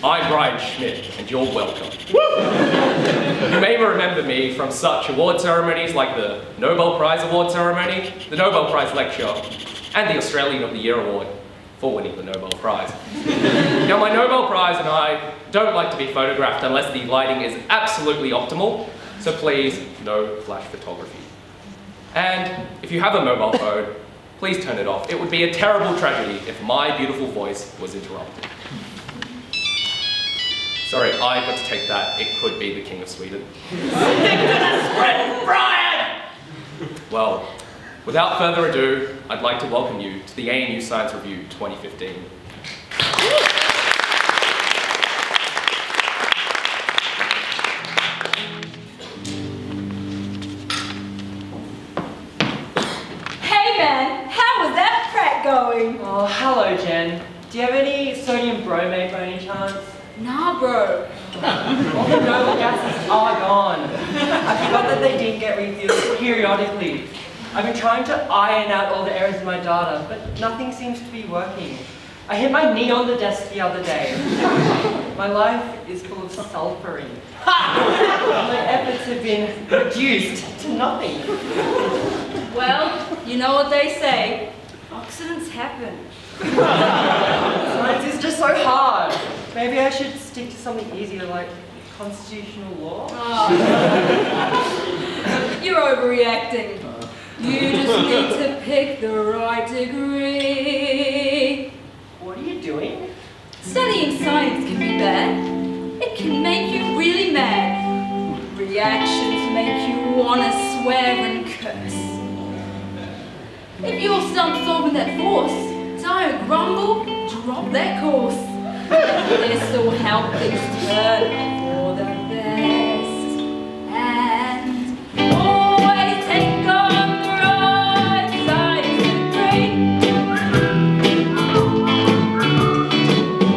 I'm Brian Schmidt, and you're welcome. You may remember me from such award ceremonies like the Nobel Prize Award Ceremony, the Nobel Prize Lecture, and the Australian of the Year Award for winning the Nobel Prize. Now, my Nobel Prize and I don't like to be photographed unless the lighting is absolutely optimal, so please, no flash photography. And if you have a mobile phone, please turn it off. It would be a terrible tragedy if my beautiful voice was interrupted. Sorry, I've got to take that. It could be the King of Sweden. Stick to the script, Brian! Well, without further ado, I'd like to welcome you to the ANU Science Review 2015. Hey man, how was that prep going? Oh, hello, Jen. Do you have any sodium bromate by any chance? Nah, bro. All the noble gases are gone. I forgot that they did get refilled periodically. I've been trying to iron out all the errors in my data, but nothing seems to be working. I hit my knee on the desk the other day. My life is full of sulfuring. My efforts have been reduced to nothing. Well, you know what they say. Accidents happen. Science is just so hard. Maybe I should stick to something easier like constitutional law? Oh. You're overreacting. You just need to pick the right degree. What are you doing? Studying science can be bad. It can make you really mad. Reactions make you want to swear and curse. If you're stumped solving that force, don't grumble, drop that course. This will help things turn for the best. And always take on the right side of the green.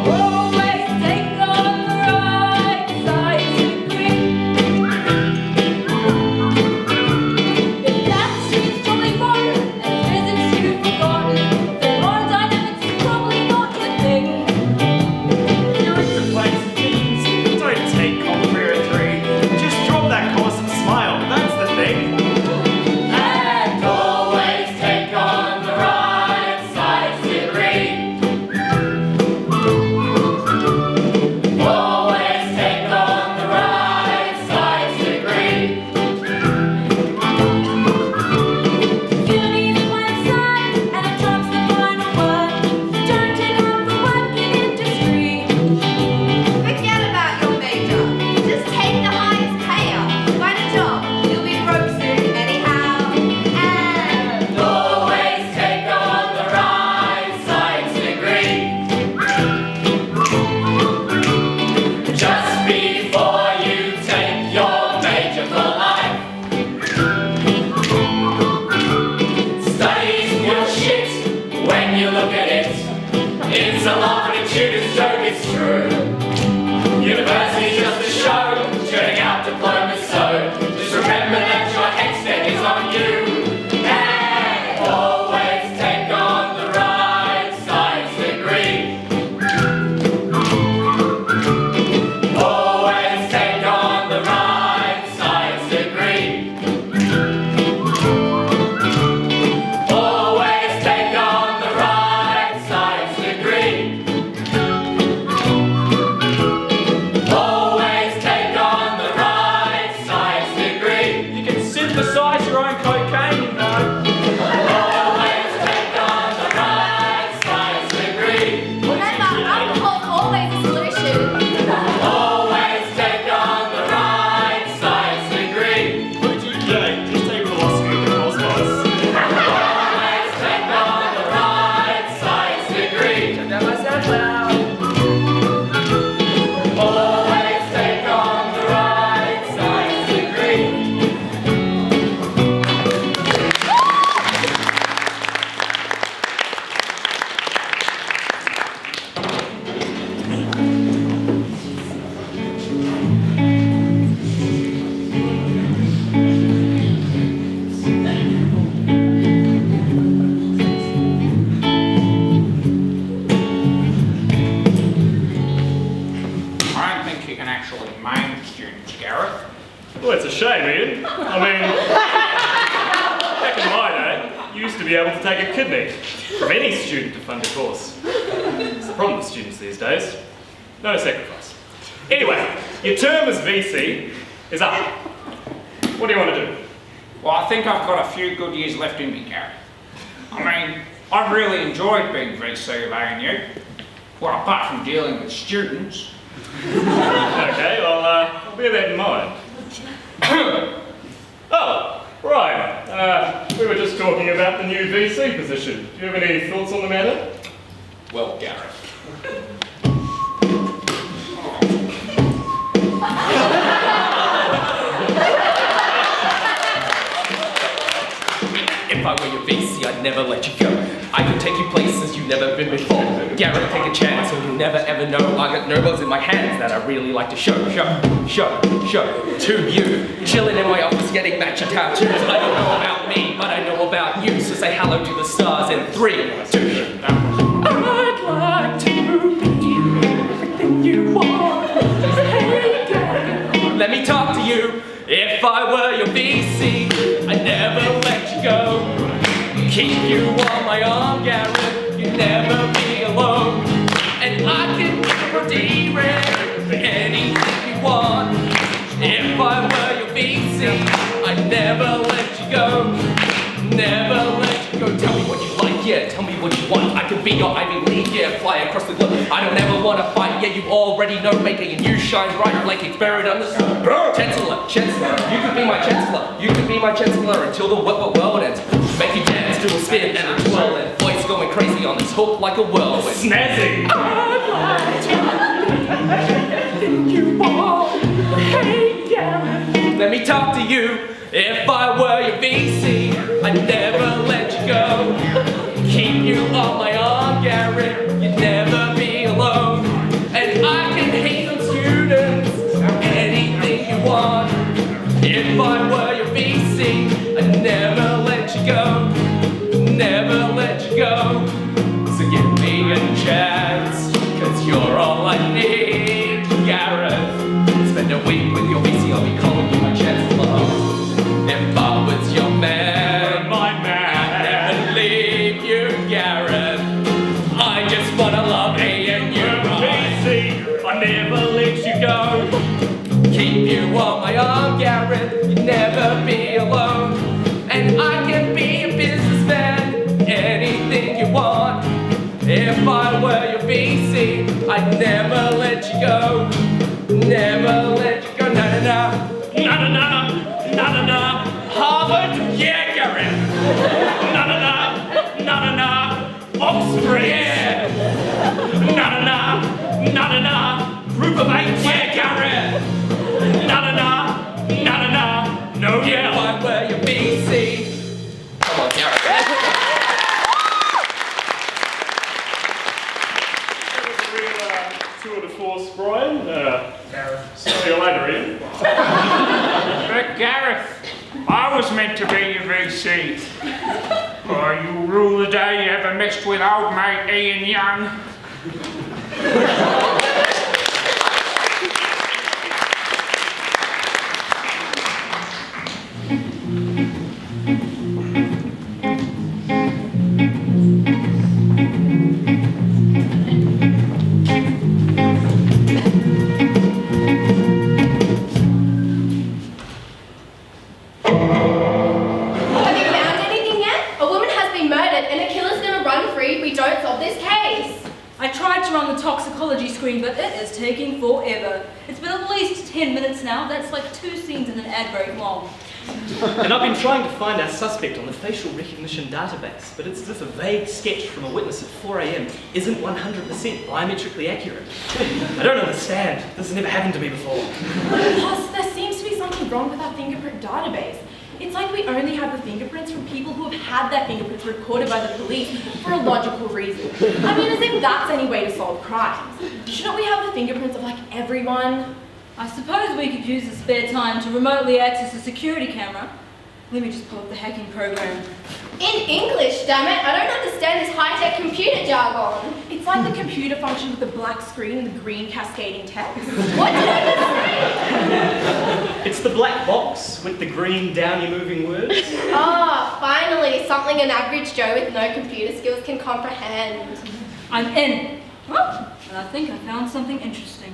Always take on the right side of the green. If that seems jolly fun and physics you've forgotten, then modern dynamics is probably not your thing. Don't take Commentary 3. Just drop that course and smile. That's the thing. And always take on the right science degree. Always take on the right science degree. Uni is one side, and it drops the final word. Don't take on the working industry. Forget about your major. Just take the highest payer. Find a job. You'll be broke soon anyhow. And Always take on the right science degree. Just before you take your major for life. Studies will shit when you look at it. It's a laughing tutor's joke, it's true. University's just a show, churning out diplomas, so just remember that your headset is on you. And always take on the right science degree. Always take on the right science degree. Always take on the right science degree. Always take on the right science degree. You can synthesize your own cocaine, you know. Always take on the right science degree. remember, alcohol's always a solution. Always take on the right science degree. Would you a shame, Ian. I mean, back in my day, you used to be able to take a kidney from any student to fund a course. It's the problem with students these days. No sacrifice. Anyway, your term as VC is up. What do you want to do? Well, I think I've got a few good years left in me, Gary. I mean, I've really enjoyed being VC of A&U. Well, apart from dealing with students. Okay, well, I'll bear that in mind. Oh, right. We were just talking about the new VC position. Do you have any thoughts on the matter? Well, Gareth. If I were your VC, I'd never let you go. I could take you places you've never been before. Gareth, take a chance, or you'll never ever know. I got Nobels in my hands that I really like to show to you. Chilling in my office, getting matching tattoos. I don't know about me, but I know about you. So say hello to the stars in 3, 2. I'd like to be everything you want. Hey, Gareth, let me talk to you. If I were your VC, I'd never let you go. Keep you on my arm, Gareth, you'd never be alone. And I can pretty rare anything you want. If I were your VC, I'd never let you go. Never let you go. Tell me what you like, yeah, tell me what you want. I could be your Ivy League, yeah, fly across the globe. I don't ever want to fight, yeah, you already know. Making you shine bright like it's buried under sun. Chancellor, you could be my chancellor. You could be my chancellor until the world ends. Make you dance to a spin and a twirl, and voice going crazy on this hook like a whirlwind. Snazzy! I'd like to everything you want. Hey, Gareth, let me talk to you. If I were your VC, I'd never let you go. Keep you on my arm, Gareth, you'd never be alone. And I can hate them students, anything you want. If I were your VC, I'd never let you go. Never let you go. So give me a chance, cause you're all I need, Gareth. Spend a week with your VC, I'll be calling you my chancellor. If I was your man, My man. I'd never leave you, Gareth. I just wanna love A&U right. VC, I never let you go. Keep you on my arm, Gareth, you'd never be alone. And I can be a businessman, anything you want. If I were your VC, I'd never let you go. Never let you go, na-na-na. Na-na-na, na-na-na. Harvard, yeah, Gareth. Na-na-na, na-na-na. Oxford, Yeah, na-na-na, na-na-na. Group of 8, yeah, Gareth. na-na-na, na-na-na. No, If yeah. I were your VC. Come on, Gareth. That was a real tour de force, Brian. See you later, Ian. But Gareth, I was meant to be your VC. Oh, you rule the day you ever messed with old mate Ian Young. Have you found anything yet? A woman has been murdered and a killer's gonna run free if we don't solve this case. I tried to run the toxicology screen, but it is taking forever. It's been at least 10 minutes now. That's like 2 scenes in an ad break long. And I've been trying to find our suspect on the facial recognition database, but it's as if a vague sketch from a witness at 4 a.m. isn't 100% biometrically accurate. I don't understand. This has never happened to me before. Plus, there seems to be something wrong with our fingerprint database. It's like we only have the fingerprints from people who have had their fingerprints recorded by the police for a logical reason. I mean, as if that's any way to solve crimes. Shouldn't we have the fingerprints of, like, everyone? I suppose we could use the spare time to remotely access a security camera. Let me just pull up the hacking program. In English, damn it! I don't understand this high-tech computer jargon. It's like the computer function with the black screen and the green cascading text. What did I just say? It's the black box with the green downy moving words. Ah, finally, something an average Joe with no computer skills can comprehend. I'm in. Oh, and I think I found something interesting.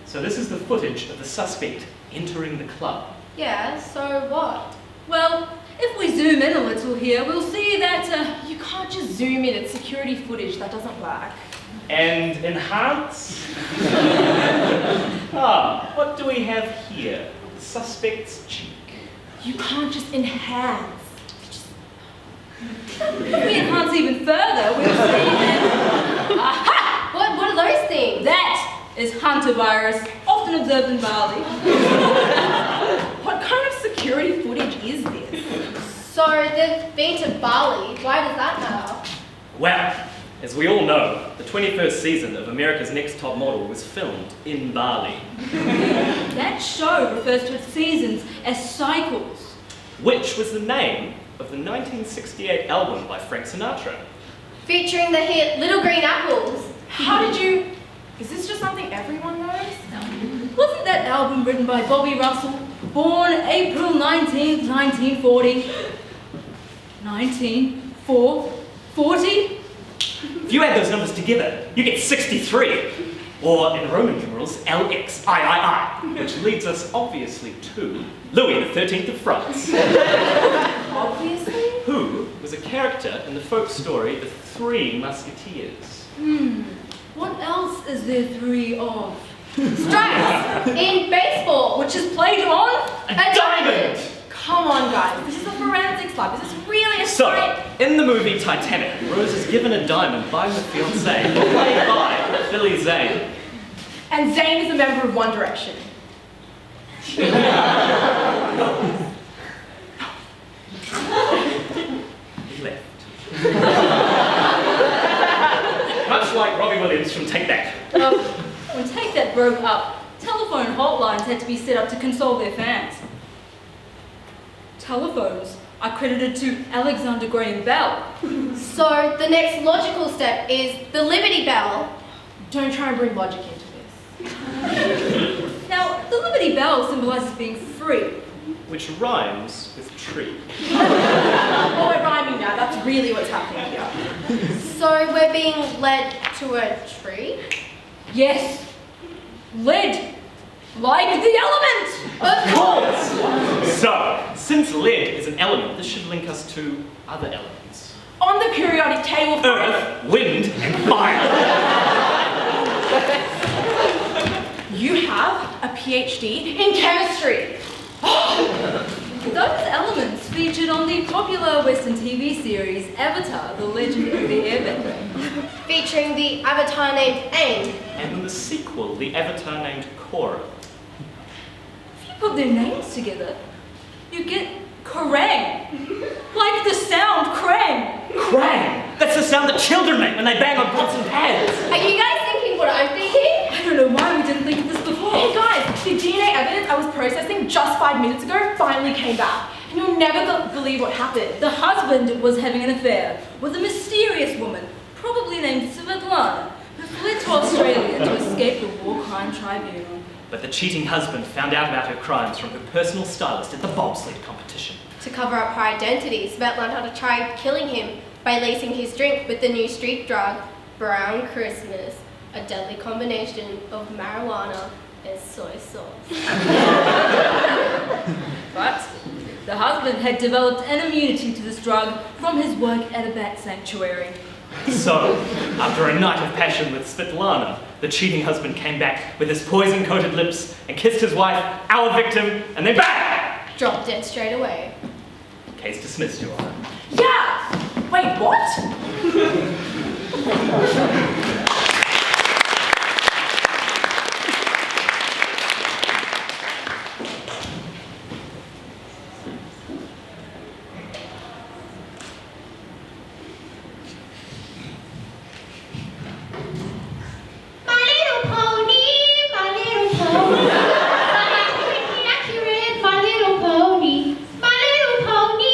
So this is the footage of the suspect entering the club. Yeah, so what? Well, if we zoom in a little here, we'll see that, You can't just zoom in, it's security footage, that doesn't work. And enhance. What do we have here? The suspect's cheek. You can't just enhance. if we enhance even further, we'll see that... Aha! What are those things? That is hantavirus, often observed in Bali. What kind of security footage is this? So they've been to Bali. Why does that matter? Well, as we all know, the 21st season of America's Next Top Model was filmed in Bali, That show refers to its seasons as cycles. which was the name of the 1968 album by Frank Sinatra. Featuring the hit Little Green Apples. How did you... Is this just something everyone knows? Wasn't that album written by Bobby Russell, born April 19th, 1940? 1940? If you add those numbers together, you get 63, or in Roman numerals, LXIII, which leads us obviously to Louis XIII of France, Obviously. who was a character in the folk story The Three Musketeers. What else is there three of? Stripes in baseball. Which is played on? A diamond! Come on, guys. This is a forensics lab. Is this really a So, science? in the movie Titanic, Rose is given a diamond by her fiancé, played by Billy Zane. And Zayn is a member of One Direction. He left. Much like Robbie Williams from Take That. When Take That broke up, telephone hotlines had to be set up to console their fans. Telephones are credited to Alexander Graham Bell. So the next logical step is the Liberty Bell. Don't try and bring logic into this. Now, the Liberty Bell symbolizes being free. Which rhymes with tree. Oh, we're rhyming now. That's really what's happening here. So we're being led to a tree? Yes, lead, like the element. Of course! So, since lead is an element, this should link us to other elements. On the periodic table for... Earth, wind, and fire. You have a PhD in chemistry. Those elements featured on the popular Western TV series Avatar, The Legend of the Airbender. Featuring the avatar named Aang. And in the sequel, the avatar named Korra. If you put their names together, you get Kerrang! Like the sound Krang! Krang! That's the sound that children make when they bang on pots and pans. Are you guys thinking what I'm thinking? I don't know why we didn't think of this before. Hey guys, the DNA evidence I was processing just 5 minutes ago finally came back. And you'll never believe what happened. The husband was having an affair with a mysterious woman, probably named Svetlana, who fled to Australia to escape the War Crime Tribunal. But the cheating husband found out about her crimes from her personal stylist at the bobsled competition. To cover up her identity, Svetlana had tried killing him by lacing his drink with the new street drug, Brown Christmas, a deadly combination of marijuana and soy sauce. But the husband had developed an immunity to this drug from his work at a bat sanctuary. So, after a night of passion with Svetlana, the cheating husband came back with his poison-coated lips and kissed his wife, our victim, and then bang! Dropped dead straight away. Case dismissed, Your Honor. Yeah! Wait, what? Accurate, my little pony. My little pony.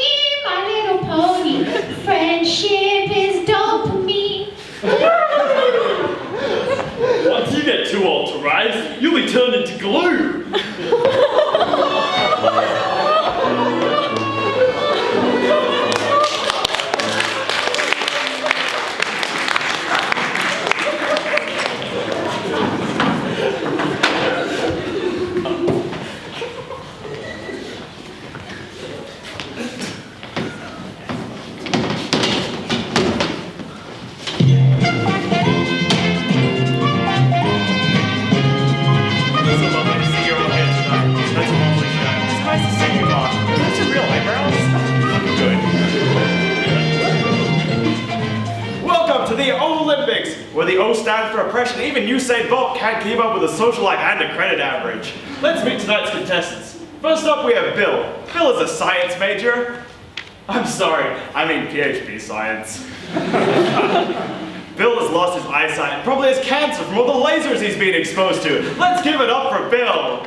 where the O stands for oppression. Even Usain Bolt can't keep up with the social life and the credit average. Let's meet tonight's contestants. First up, we have Bill. Bill is a science major. I'm sorry, I mean PhD science. Bill has lost his eyesight and probably has cancer from all the lasers he's been exposed to. Let's give it up for Bill.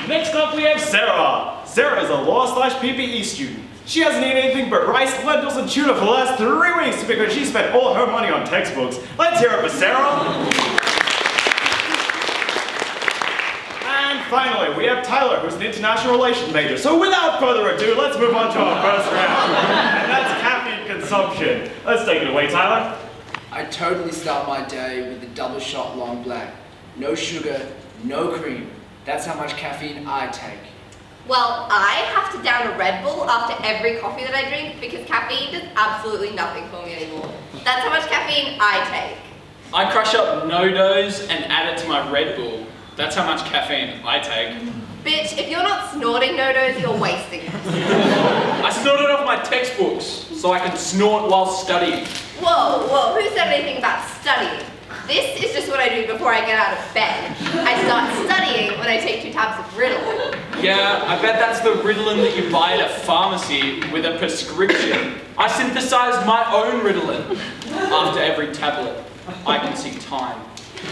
Next up, we have Sarah. Sarah is a law/PPE student. She hasn't eaten anything but rice, lentils, and tuna for the last 3 weeks because she spent all her money on textbooks. Let's hear it for Sarah. And finally, we have Tyler, who's an international relations major. So without further ado, let's move on to our first round. And that's caffeine consumption. Let's take it away, Tyler. I totally start my day with a double shot long black. No sugar, no cream. That's how much caffeine I take. Well, I have to down a Red Bull after every coffee that I drink because caffeine does absolutely nothing for me anymore. That's how much caffeine I take. I crush up No-Dose and add it to my Red Bull. That's how much caffeine I take. Bitch, if you're not snorting No-Dose, you're wasting it. I snort it off my textbooks so I can snort while studying. Whoa, who said anything about studying? This is just what I do before I get out of bed. I start studying when I take 2 tabs of Ritalin. Yeah, I bet that's the Ritalin that you buy at a pharmacy with a prescription. I synthesized my own Ritalin. After every tablet, I can see time.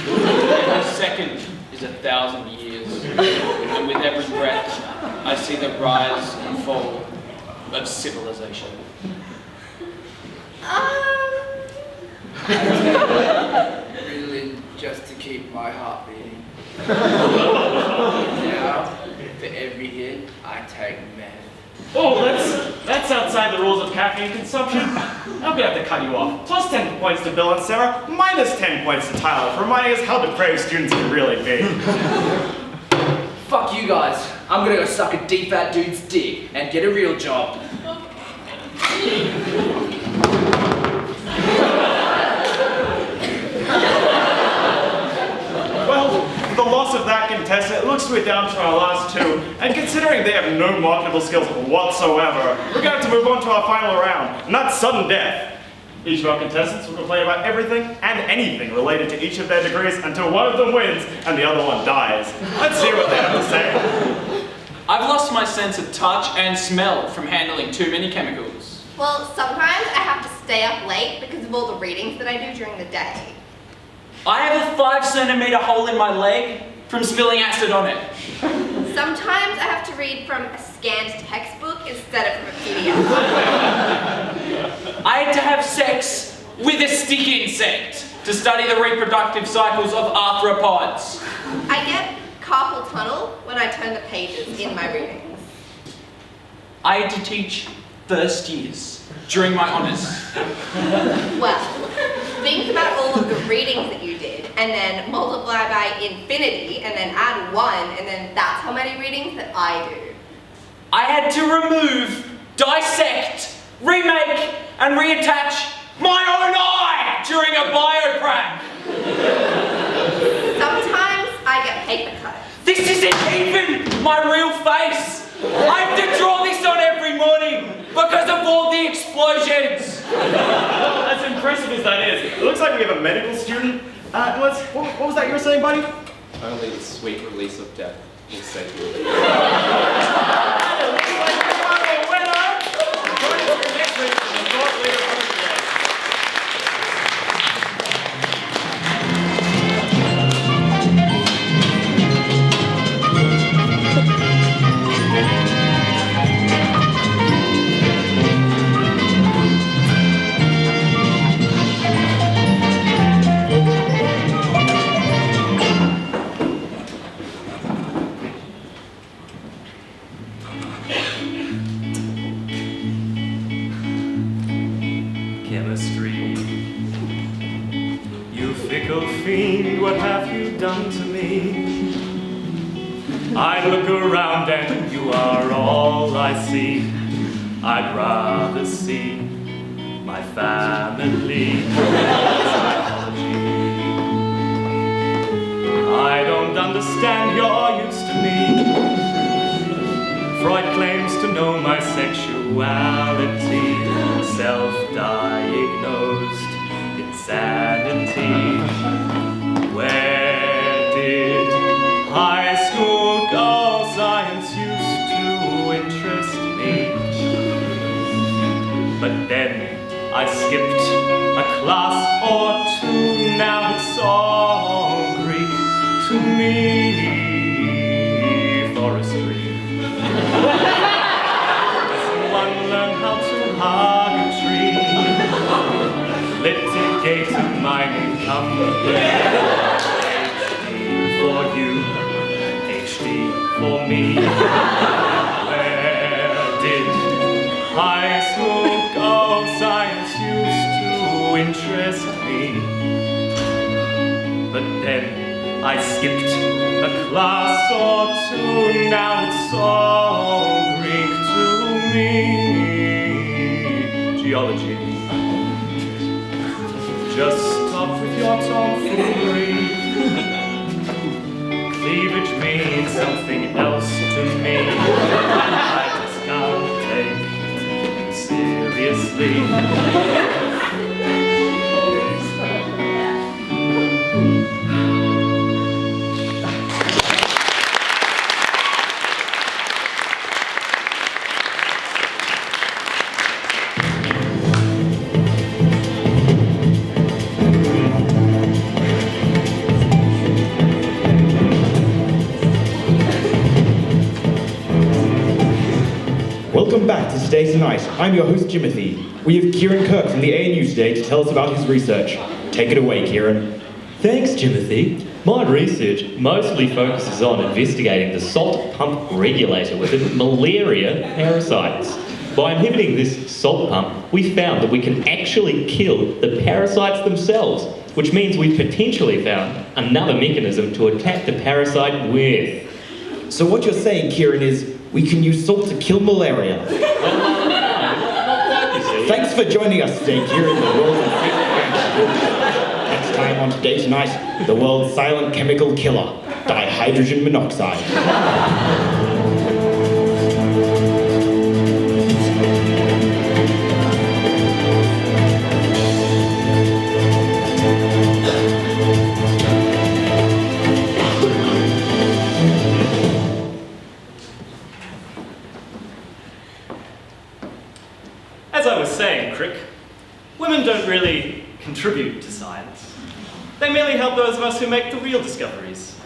Every second is 1,000 years. And with every breath, I see the rise and fall of civilization. Ritalin just to keep my heart beating. Now, for every hit, I take meth. Oh, that's outside the rules of caffeine consumption. I'm gonna have to cut you off. Plus 10 points to Bill and Sarah, minus 10 points to Tyler for reminding us how depraved students can really be. Fuck you guys. I'm gonna go suck a deep fat dude's dick and get a real job. Well, with the loss of that contestant, it looks we're down to our last 2, and considering they have no marketable skills whatsoever, we're going to move on to our final round, and that's sudden death. Each of our contestants will complain about everything and anything related to each of their degrees until one of them wins and the other one dies. Let's see what they have to say. I've lost my sense of touch and smell from handling too many chemicals. Well, sometimes I have to stay up late because of all the readings that I do during the day. I have a 5-centimeter hole in my leg from spilling acid on it. Sometimes I have to read from a scanned textbook instead of from a PDF. I had to have sex with a stick insect to study the reproductive cycles of arthropods. I get carpal tunnel when I turn the pages in my readings. I had to teach first years during my honours. Well, think about all of the readings that you did, and then multiply by infinity, and then add 1, and then that's how many readings that I do. I had to remove, dissect, remake, and reattach my own eye during a bioprac. Sometimes I get paper cut. This isn't even my real face. I have to draw this on every morning because of all the explosions. As impressive as that is, it looks like we have a medical student. What was that you were saying, buddy? Only the sweet release of death will save you. What have you done to me? I look around and you are all I see. I'd rather see my family. Psychology. I don't understand your use to me. Freud claims to know my sexuality, self-diagnosed insanity. Where did high school go? Science used to interest me. But then I skipped a class or two. Now it's all Greek to me. Forestry. Doesn't one learn how to hug a tree? Litigator mining company. HD for you, HD for me. Where did high school go? Science used to interest me. But then I skipped a class or two. Now it's all Greek to me. Geology. Just stop with your tomfoolery. Cleavage means something else to me. I just can't take you seriously. Welcome back to Today Tonight. I'm your host, Jimothy. We have Kieran Kirk from the ANU today to tell us about his research. Take it away, Kieran. Thanks, Jimothy. My research mostly focuses on investigating the salt pump regulator within malaria parasites. By inhibiting this salt pump, we found that we can actually kill the parasites themselves, which means we've potentially found another mechanism to attack the parasite with. So what you're saying, Kieran, is we can use salt to kill malaria. Not quite, you see. Thanks for joining us today, Kieran, the world's Next time on Today Tonight, the world's silent chemical killer, dihydrogen monoxide. As I was saying, Crick, women don't really contribute to science. They merely help those of us who make the real discoveries.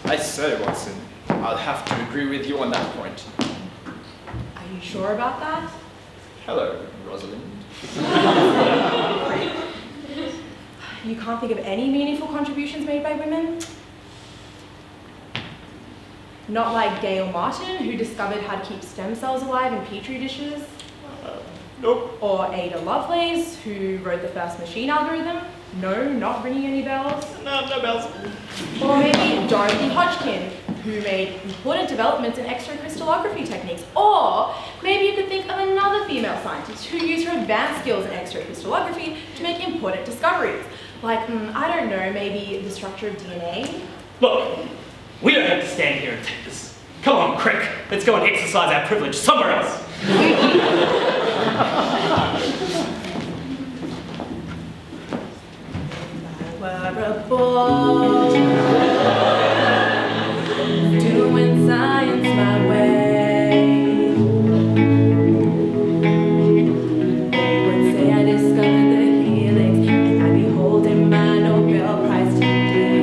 I say, Watson, I'll have to agree with you on that point. Are you sure about that? Hello, Rosalind. You can't think of any meaningful contributions made by women? Not like Gail Martin, who discovered how to keep stem cells alive in petri dishes? Nope. Or Ada Lovelace, who wrote the first machine algorithm? No, not ringing any bells. No bells. Or maybe Dorothy Hodgkin, who made important developments in X-ray crystallography techniques. Or maybe you could think of another female scientist who used her advanced skills in X-ray crystallography to make important discoveries. Like, I don't know, maybe the structure of DNA? Look, we don't have to stand here and take this. Come on, Crick, let's go and exercise our privilege somewhere else. I were a boy, doing science my way. They would say I discovered the helix, and I'd be holding my Nobel Prize today.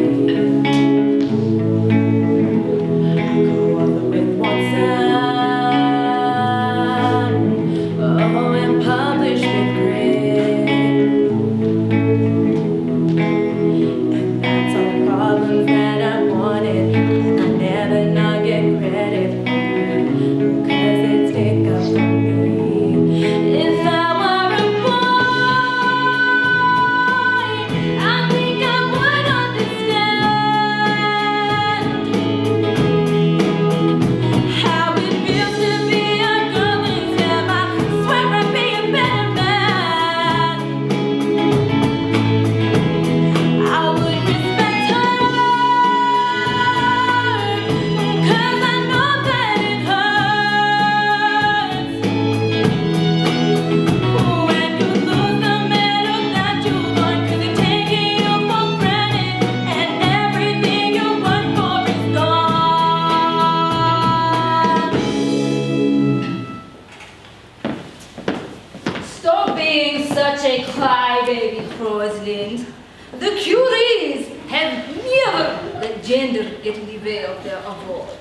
I co-author with Watson, oh, and publish with Grit. And that's all gender get in the way of their awards.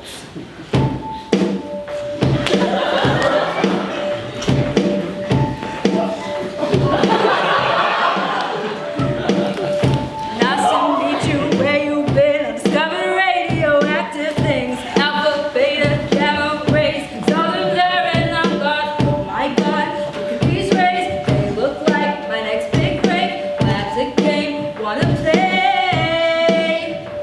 Nice to meet you, where you been? I discovered radioactive things, alpha, beta, gamma rays, southern glare, and I'm God. Oh my God, look at these rays, they look like my next big break. Lab's a game, wanna play?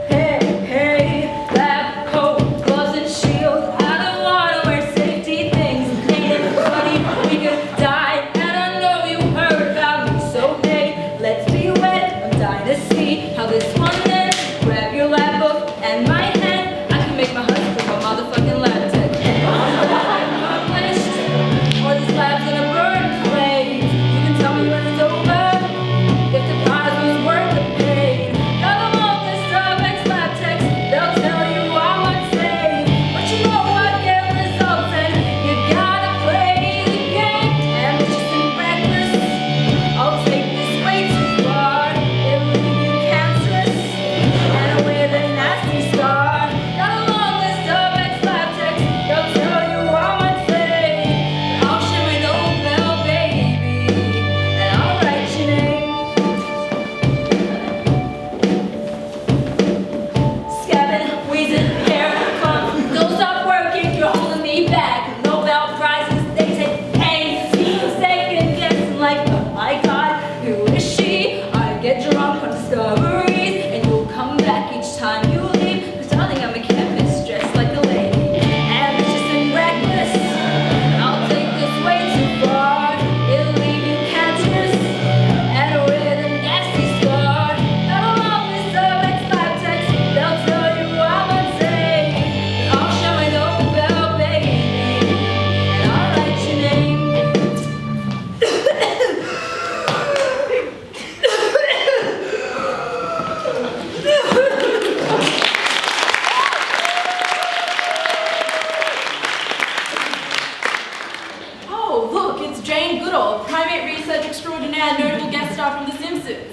Hey, hey, lab coat, gloves and shield. I don't wanna wear safety things. Ain't it funny? We could die, and I know you heard about me. So hey, let's be wet. I'm dying to see how this one ends. Grab your lab book and my hand. I can make my husband my motherfucking lab tech. I'm published, or this lab's gonna burn in flames. You can tell me when it's over, if the prize was worth the pain. Got a long list of ex-lab techs, they'll tell you I'm unsafe. But you know I get results and you gotta play the game. Ambitious and reckless, I'll take this way too far. It'll leave you cancerous and with a nasty scar. Got a long list of ex-lab techs, they'll tell you I'm unsafe. I'll share my Nobel, baby, and I'll write your name. Scabbing, wheezing, hair, clump, don't stop working, you're holding me back. Nobel prizes, they take pains, keep second guessing like, oh my God, who is she? I get drunk on discoveries, and you'll come back each time you leave. 'Cause darling, I'm a chemist dressed like a lady, ambitious and reckless. I'll take this way too far, it'll leave you cancerous and with a nasty scar. Got a long list of ex-lab techs, they'll tell you I'm unsafe. I'll share my Nobel, baby, and I'll write your name. Oh, look, it's Jane Goodall, primate research extraordinaire, notable guest star from The Simpsons.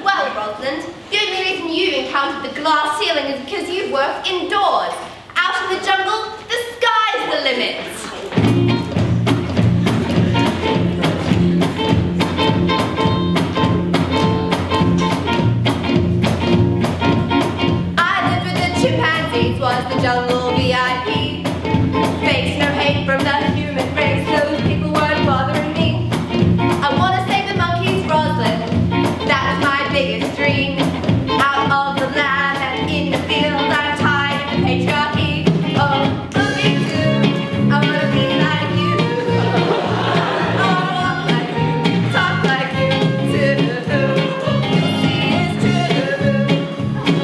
Well, Rosalind, the only reason you've encountered the glass ceiling is because you've worked indoors. Out in the jungle, the sky's the limit. I lived with the chimpanzees, was the jungle VIP. Face no hate from the human race, those people weren't bothering me. I wanna save the monkeys, Rosalind, that was my biggest dream. Out of the lab and in the field, I'm tired of the patriarchy. Oh, look at you, I wanna be like you. I wanna walk like you, talk like you too. You'll see it's true.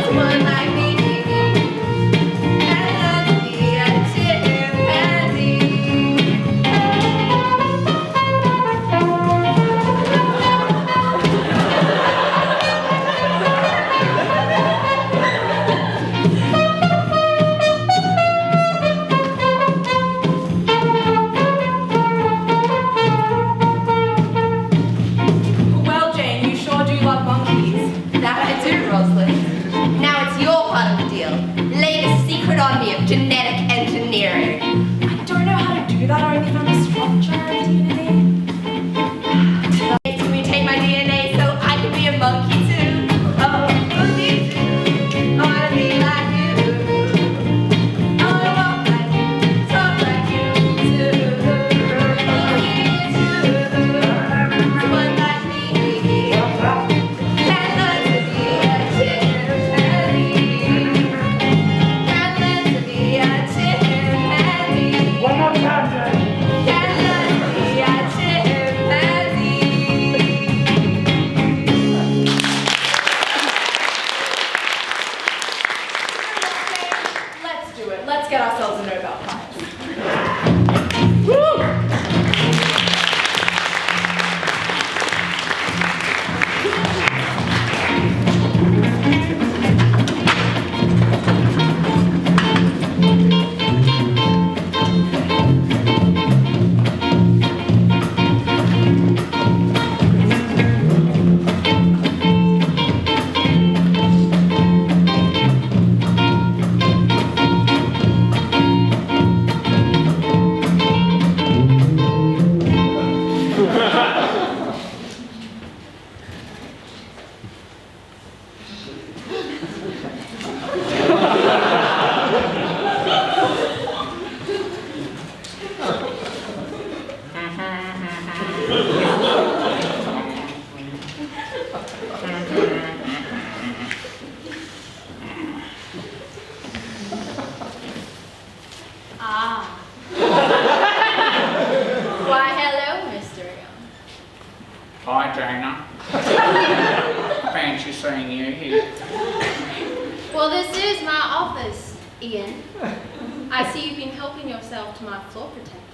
Someone like me, and learn to be a chimpanzee. Well, Jane, you sure do love monkeys. That I do, Rosalind. Now it's your part of the deal. Lay the secret on me of genetic engineering. I don't know how to do that, I only found the structure of DNA. To mutate my DNA so I can be a monkey too. Oh, monkey too. I wanna be like you. I wanna walk like you, talk like you too. Monkey too. Someone like me. Can learn to be a chimpanzee. Can learn to be a chimpanzee. One more time, Jane. Can learn to be a chimpanzee. Let's do it. Let's get ourselves a Nobel Prize. Jana. Fancy seeing you here. Well, this is my office, Ian. I see you've been helping yourself to my floor protectors.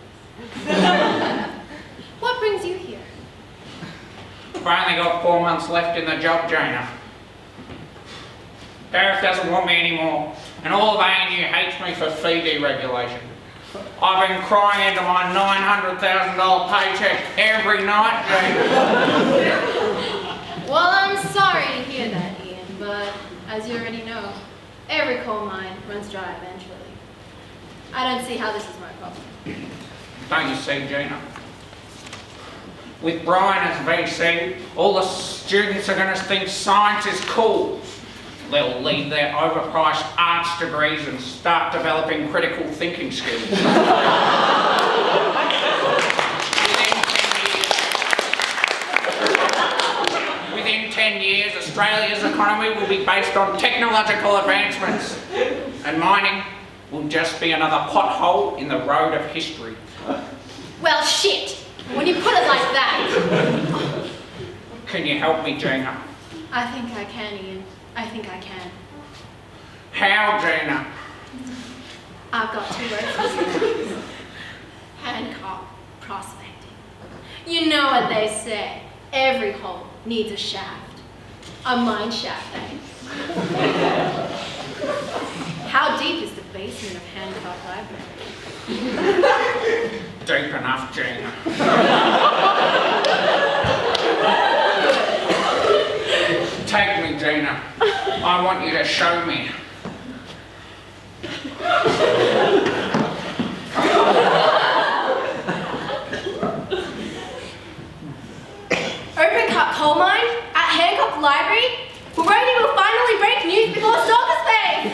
What brings you here? I've only got 4 months left in the job, Jana. Gareth doesn't want me anymore, and all of ANU hates me for fee deregulation. I've been crying into my $900,000 paycheck every night, Jana. Well, I'm sorry to hear that, Ian, but as you already know, every coal mine runs dry eventually. I don't see how this is my problem. Don't you see, Gina? With Brian as VC, all the students are going to think science is cool. They'll leave their overpriced arts degrees and start developing critical thinking skills. Within 10 years, Australia's economy will be based on technological advancements, and mining will just be another pothole in the road of history. Well, shit! When you put it like that. Can you help me, Gina? I think I can, Ian. I think I can. How, Gina? I've got 2 words for you. Hancock prospecting. You know what they say. Every hole needs a shaft. A mine shaft, eh? How deep is the basement of Hancock Library? Deep enough, Gina. Take me, Gina. I want you to show me. Open cut coal mine at Hancock Library? Baroni will finally break news before soccer space!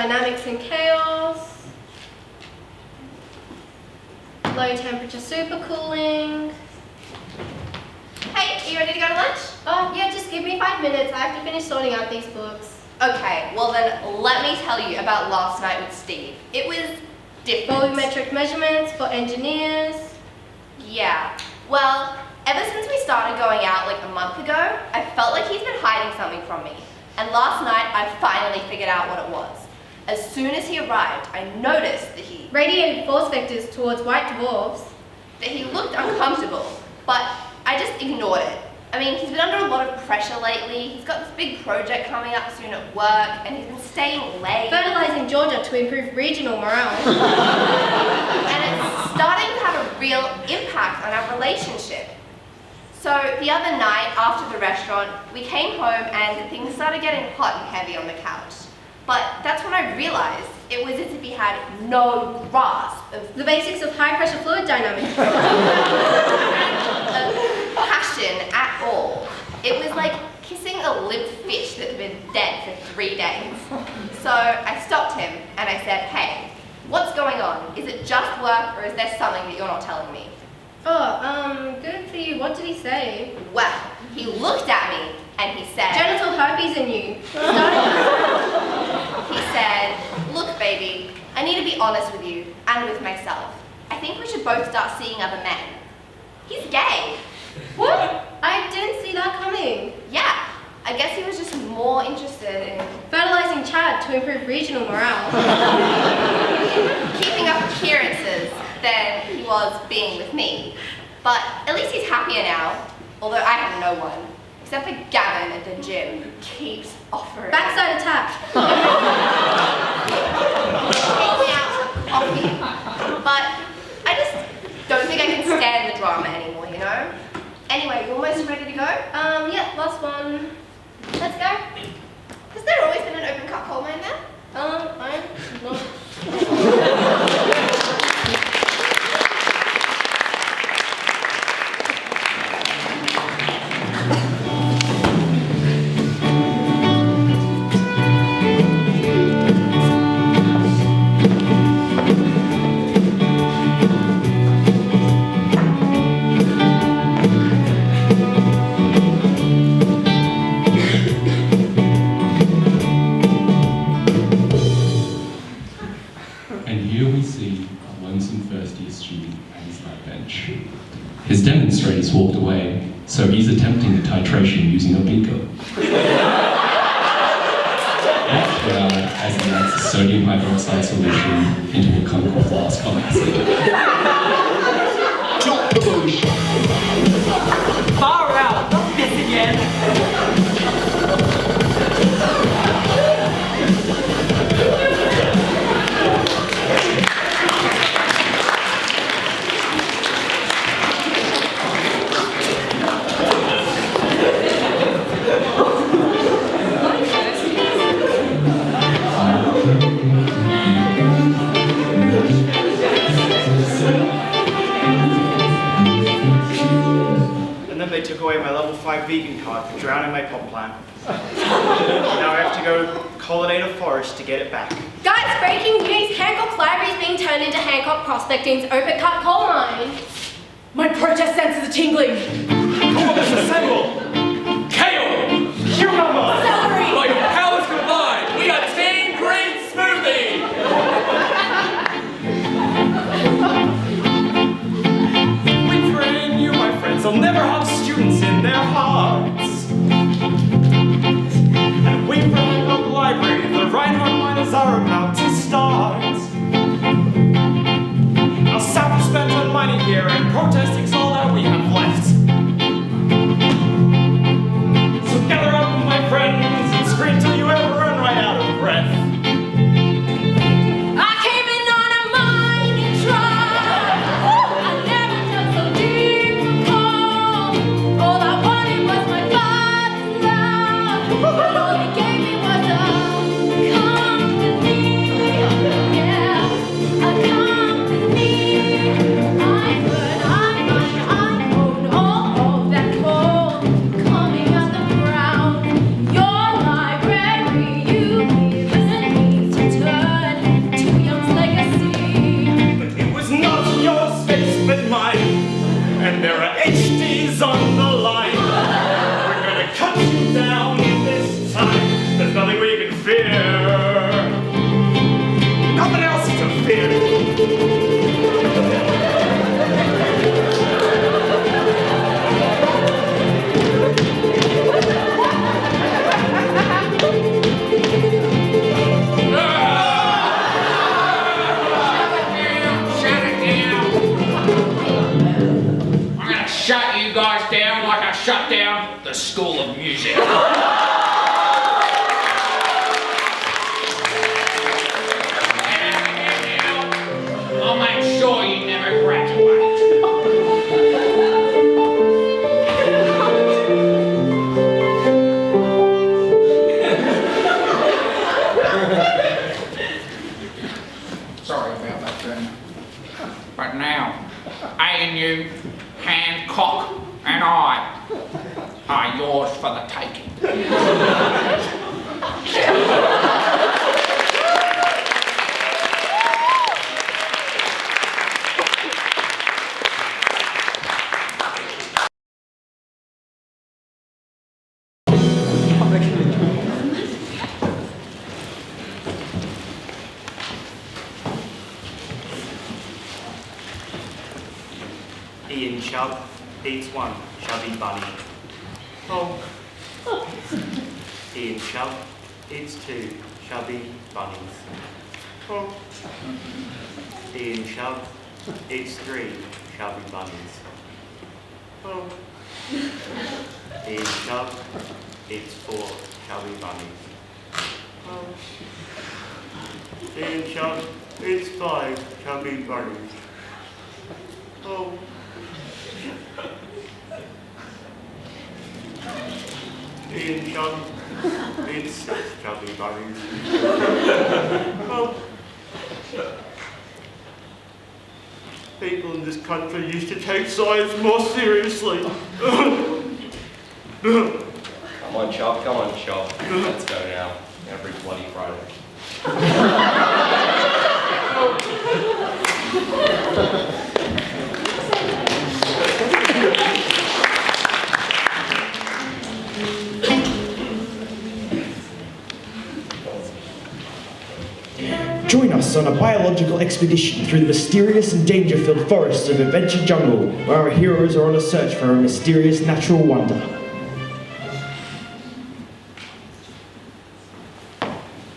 dynamics and chaos. Low temperature supercooling. Hey, are you ready to go to lunch? Oh, yeah, just give me 5 minutes. I have to finish sorting out these books. Okay, well then let me tell you about last night with Steve. It was different. Volumetric measurements for engineers. Yeah, well, ever since we started going out like a month ago, I felt like he's been hiding something from me. And last night, I finally figured out what it was. As soon as he arrived, I noticed that he Radiated force vectors towards white dwarfs. looked uncomfortable, but I just ignored it. I mean, he's been under a lot of pressure lately. He's got this big project coming up soon at work, and he's been staying late. Fertilizing Georgia to improve regional morale. And it's starting to have a real impact on our relationship. So the other night after the restaurant, we came home and things started getting hot and heavy on the couch. But that's when I realized it was as if he had no grasp of The basics of high pressure fluid dynamics. passion at all. It was like kissing a limp fish that had been dead for 3 days. So I stopped him and I said, hey, what's going on? Is it just work or is there something that you're not telling me? Oh, good for you. What did he say? Well, he looked at me and he said, Genital herpes in you. he said, look baby, I need to be honest with you and with myself. I think we should both start seeing other men. He's gay. What? I didn't see that coming. Yeah, I guess he was just more interested in Fertilizing Chad to improve regional morale. keeping up appearances than he was being with me. But at least he's happier now, although I have no one. Except for Gavin at the gym, who keeps offering. Backside attack. Take me out for coffee. But I just don't think I can stand the drama anymore, you know? Anyway, you almost ready to go? Yeah, last one. Let's go. Has there always been an open cut coal mine there? I'm not. His demonstrators walked away, so he's attempting the titration using a beaker. Watch as he adds a sodium hydroxide solution into a chemical flask of acid. Far out! Not this again! Vegan card for drowning my pot plant. Now I have to go colonate a forest to get it back. Guys, breaking news! Hancock Library is being turned into Hancock Prospecting's open cut coal mine. My protest senses are tingling. Corpus assemble! Kale! Cucumber! Celery! By your powers combined, we are Team Green Smoothie! We train you, my friends, will never have students in their hearts. And we from Hancock Library, the Reinhardt miners are about to start. Our staff is spent on mining here, and protesting's all that we have left. the School of Music. I'll make sure you never graduate. Sorry about that, Jen. But now, ANU, Hancock, and I are yours for the taking. Ian Chubb eats one chubby bunny. Oh. Ian Chubb eats two chubby bunnies. Oh. Ian Chubb eats three chubby bunnies. Oh. Ian Chubb eats four chubby bunnies. Oh. Ian Chubb eats five chubby bunnies. Oh. Ian Chubb eats six chubby bunnies. Oh. People in this country used to take science more seriously. Come on, Chop, come on, Chop. Let's go now. Every bloody Friday. Join us on a biological expedition through the mysterious and danger-filled forests of Adventure Jungle, where our heroes are on a search for a mysterious natural wonder.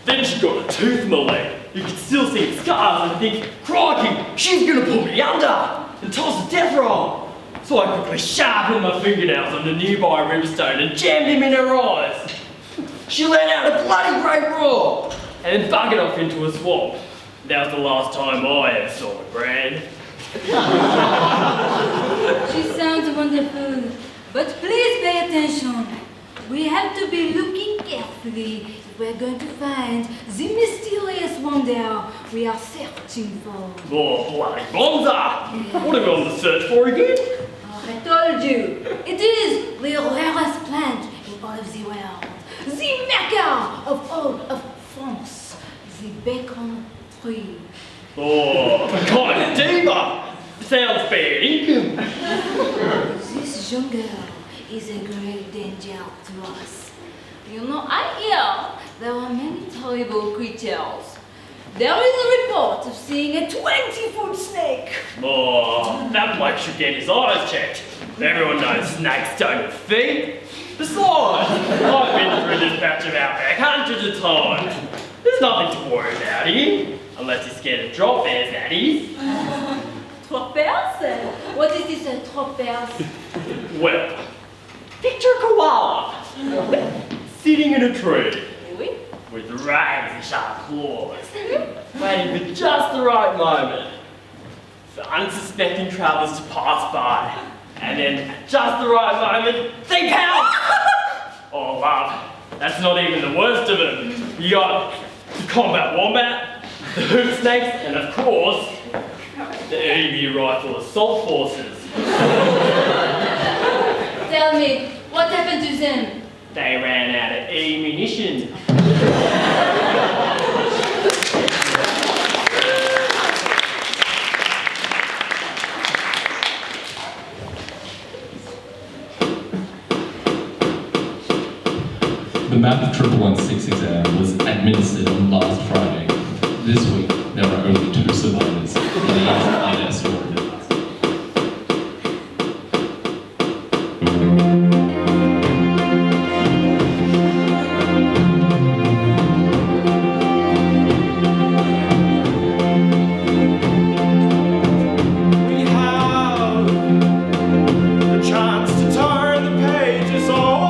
Then she got a tooth in my leg. You could still see the scars and think, crikey, she's gonna pull me under and toss a death roll. So I quickly sharpened my fingernails on the nearby riverstone and jammed him in her eyes. She let out a bloody great roar and then buggered off into a swamp. That was the last time I ever saw a Gran. She sounds wonderful, but please pay attention. We have to be looking carefully if we're going to find the mysterious wonder we are searching for. Oh, bloody bonza! What are we on the search for again? Oh, I told you, it is the rarest plant in all of the world. The mecca of all of France, the bacon tree. Oh, kind of diva! Sounds fair income. This jungle is a great danger to us. You know, I hear there are many terrible creatures. There is a report of seeing a 20-foot snake. Oh, that bloke should get his eyes checked. Everyone knows snakes don't have feet. Besides, I've been through this patch of outback hundreds of times. There's nothing to worry about here, unless you're scared of drop bears, that is. Drop bears? What is this, drop bears? Well, picture a koala sitting in a tree with razor-sharp claws, waiting for just the right moment for unsuspecting travellers to pass by, and then at just the right moment, they pounce! Oh, love, that's not even the worst of them. You got the combat wombat, the hoop snakes, and of course, the EB rifle assault forces. Tell me, what happened to them? They ran out of ammunition. The Math 1116 exam was administered on last Friday. This week, there are only 2 survivors. Please get escorted. We have the chance to turn the pages all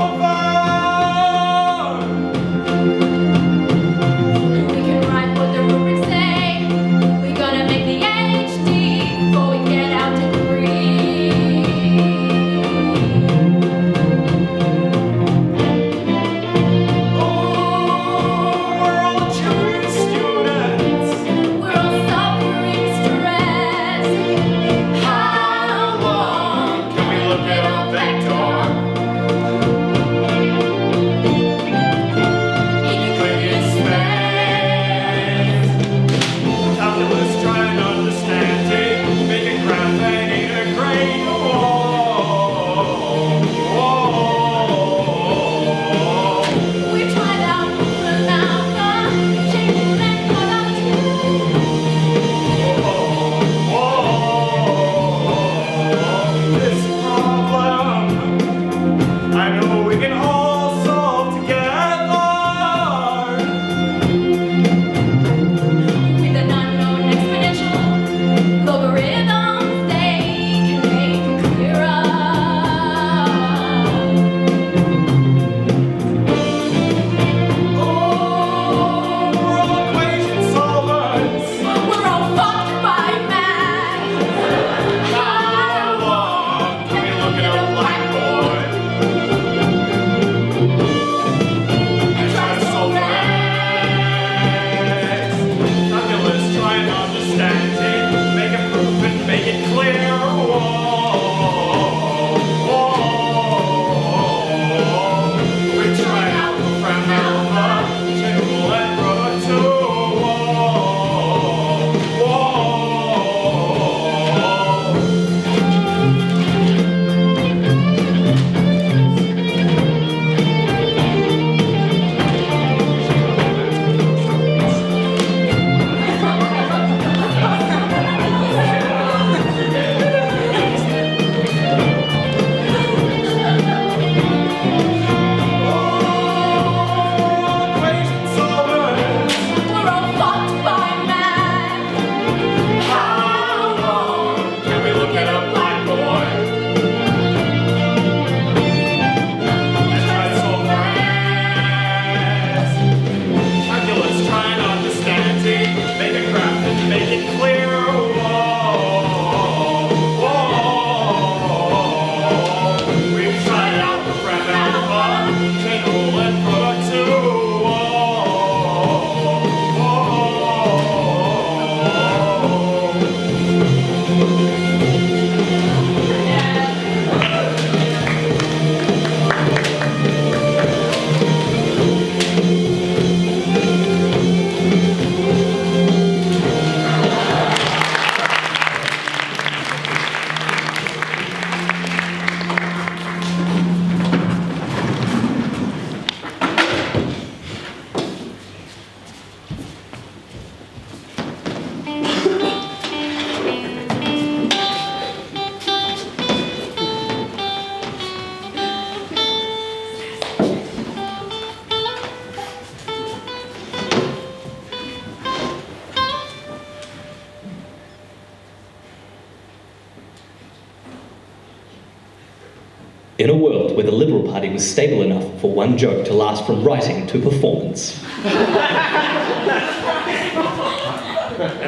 In a world where the Liberal Party was stable enough for one joke to last from writing to performance. And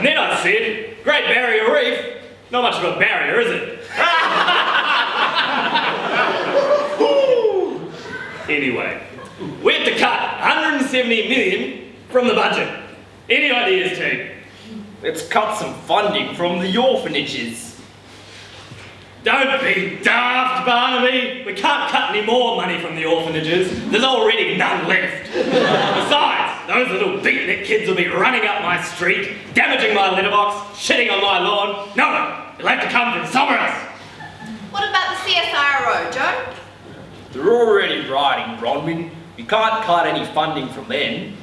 then I said, Great Barrier Reef, not much of a barrier, is it? Anyway, we have to cut 170 million from the budget. Any ideas, team? Let's cut some funding from the orphanages. Don't be daft, Barnaby. We can't cut any more money from the orphanages. There's already none left. Besides, those little beatnik kids will be running up my street, damaging my letterbox, shitting on my lawn. No, it'll have to come from somewhere else. What about the CSIRO, Joe? They're already writing, Bronwyn. You can't cut any funding from them.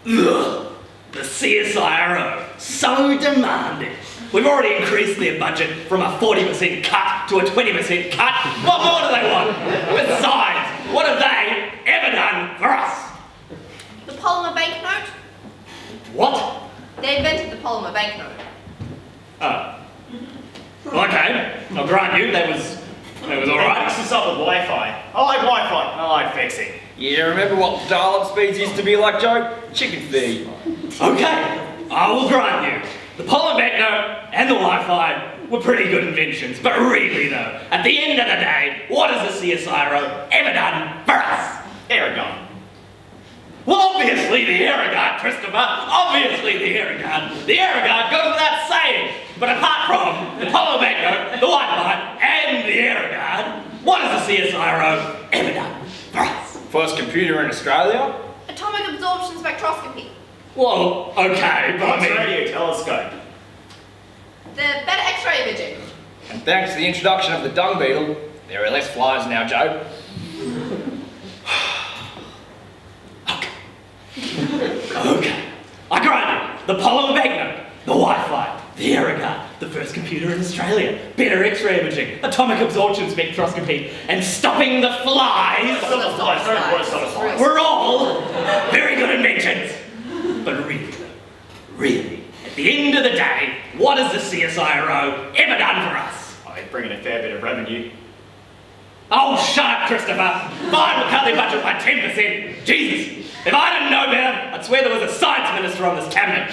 Ugh, the CSIRO, so demanding. We've already increased their budget from a 40% cut to a 20% cut. What more do they want? Besides, what have they ever done for us? The polymer banknote? What? They invented the polymer banknote. Oh. Okay, I'll grant you, that was alright. Mix this up with Wi-Fi. I like Wi-Fi. I like fixing. Yeah, remember what dial-up speeds used to be like, Joe? Chicken feed. Okay, I will grant you. The polymer banknote and the Wi-Fi were pretty good inventions, but really though, at the end of the day, what has the CSIRO ever done for us? Aragon. Well, obviously the Aragon, Christopher. Obviously the Aragon. The Aragon goes without saying. But apart from the polymer banknote, the Wi-Fi, and the Aragon, what has the CSIRO ever done for us? First computer in Australia? Atomic absorption spectroscopy. Well, okay, but I mean... radio telescope. The better X-ray imaging. And thanks to the introduction of the dung beetle, there are less flies now, Joe. Okay. I grant you. The polymer banknote, the Wi-Fi, the Aragon, the first computer in Australia, better X-ray imaging, atomic absorption spectroscopy, and stopping the flies. We're all very good inventions. But really, at the end of the day, what has the CSIRO ever done for us? Oh, they bring in a fair bit of revenue. Oh, shut up, Christopher. Fine, we'll cut their budget by 10%. Jesus, if I didn't know better, I'd swear there was a science minister on this cabinet.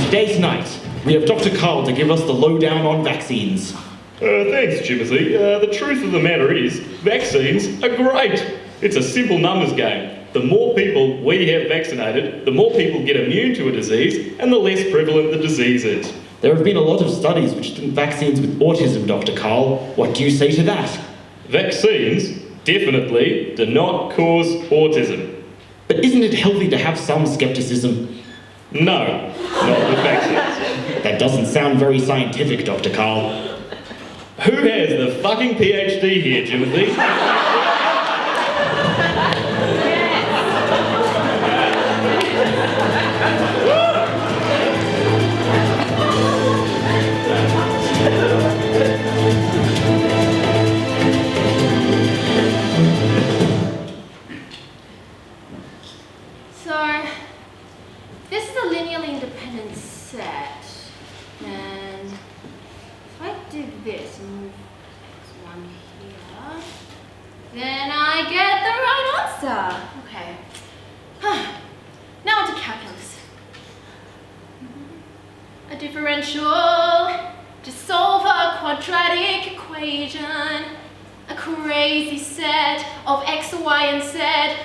Today's night, we have Dr. Carl to give us the lowdown on vaccines. Thanks, Timothy. The truth of the matter is, vaccines are great. It's a simple numbers game. The more people we have vaccinated, the more people get immune to a disease, and the less prevalent the disease is. There have been a lot of studies which link vaccines with autism, Dr. Carl. What do you say to that? Vaccines definitely do not cause autism. But isn't it healthy to have some skepticism? No, not with vaccines. That doesn't sound very scientific, Dr. Carl. Who has the fucking PhD here, Timothy? This is a linearly independent set, and if I do this and move x1 here, then I get the right answer. Okay. Now on to calculus. A differential to solve a quadratic equation. A crazy set of x, y, and z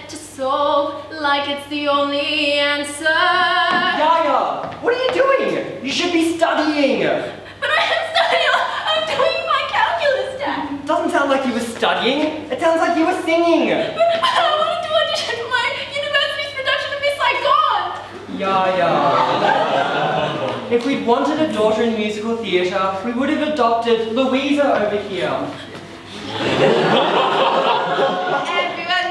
to solve like it's the only answer. Yaya, what are you doing? You should be studying. But I am studying. I'm doing my calculus test. Doesn't sound like you were studying. It sounds like you were singing. But I wanted to audition for my university's production of Miss Saigon. Yaya. If we'd wanted a daughter in musical theatre, we would have adopted Louisa over here. Everyone's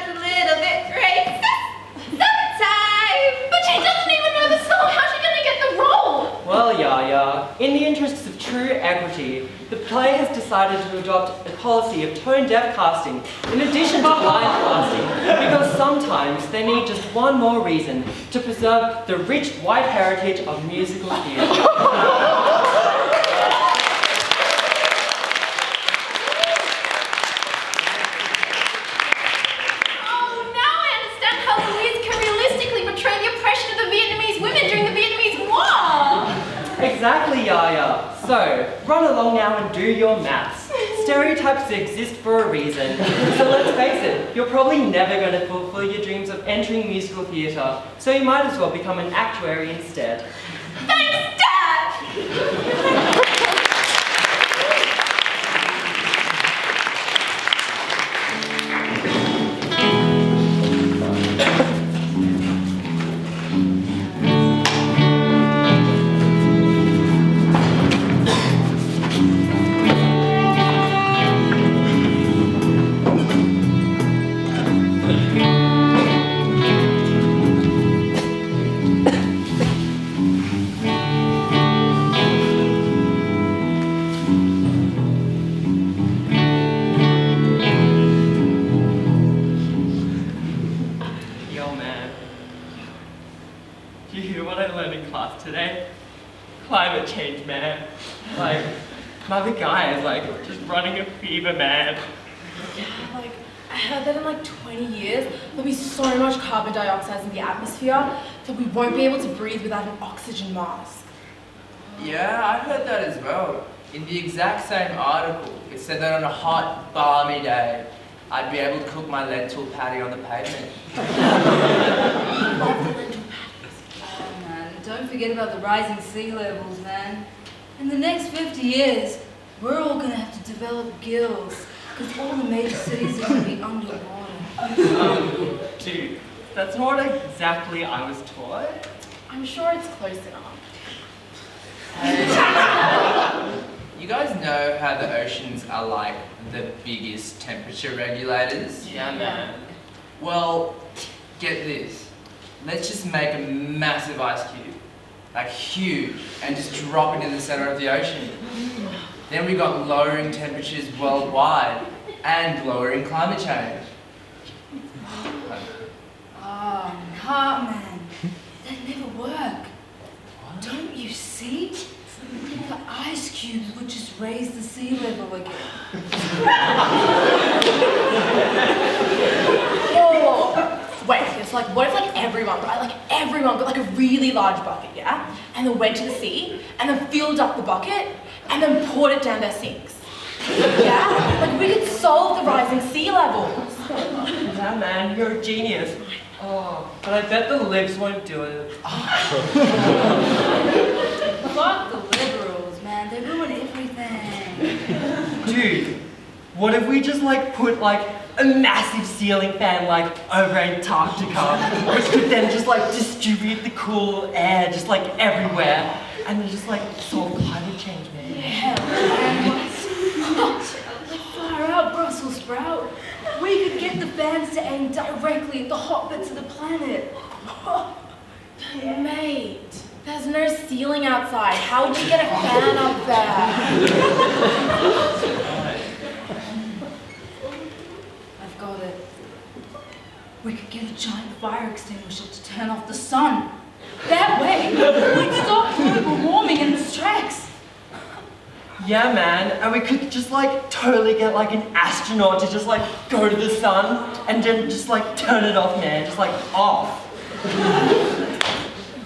a little bit racist sometimes. But she doesn't even know the song. How's she gonna get the role? Well, Yaya, in the interests of true equity, the play has decided to adopt a policy of tone-deaf casting in addition to blind casting, because sometimes they need just one more reason to preserve the rich white heritage of musical theatre. Exactly, Yaya. So, run along now and do your maths. Stereotypes exist for a reason. So let's face it, you're probably never going to fulfill your dreams of entering musical theatre, so you might as well become an actuary instead. Thanks, Dad! Today, climate change, man. Like, my other guy is like just running a fever, man. Yeah, like, I heard that in like 20 years, there'll be so much carbon dioxide in the atmosphere that we won't be able to breathe without an oxygen mask. Yeah, I heard that as well. In the exact same article, it said that on a hot, balmy day, I'd be able to cook my lentil patty on the pavement. Don't forget about the rising sea levels, man. In the next 50 years, we're all gonna have to develop gills, because all the major cities are gonna be underwater. Dude, that's not exactly I was taught. I'm sure it's close enough. You guys know how the oceans are like the biggest temperature regulators? Yeah, man. Well, get this. Let's just make a massive ice cube, like huge, and just drop it in the center of the ocean. Then we got lowering temperatures worldwide and lowering climate change. Oh, nah, man. That'd never work. Don't you see? The ice cubes would just raise the sea level again. Oh, wait, it's like, what if like everyone, right? Like everyone got like a really large bucket, yeah? And then went to the sea, and then filled up the bucket, and then poured it down their sinks. Yeah? Like we could solve the rising sea levels. Yeah, man, you're a genius. Oh, but I bet the libs won't do it. Fuck the liberals, man. They ruin everything. Dude, what if we just like put like a massive ceiling fan like over Antarctica, which could then just like distribute the cool air just like everywhere, and then just like solve climate change, man. Yeah, man. Far out, Brussels sprout. We could get the fans to aim directly at the hot bits of the planet. Mate, there's no ceiling outside. How would you get a fan up there? I've got it. We could get a giant fire extinguisher to turn off the sun. That way, we'd stop global warming in its tracks. Yeah, man, and we could just like totally get like an astronaut to just like go to the sun and then just like turn it off, man, just like off.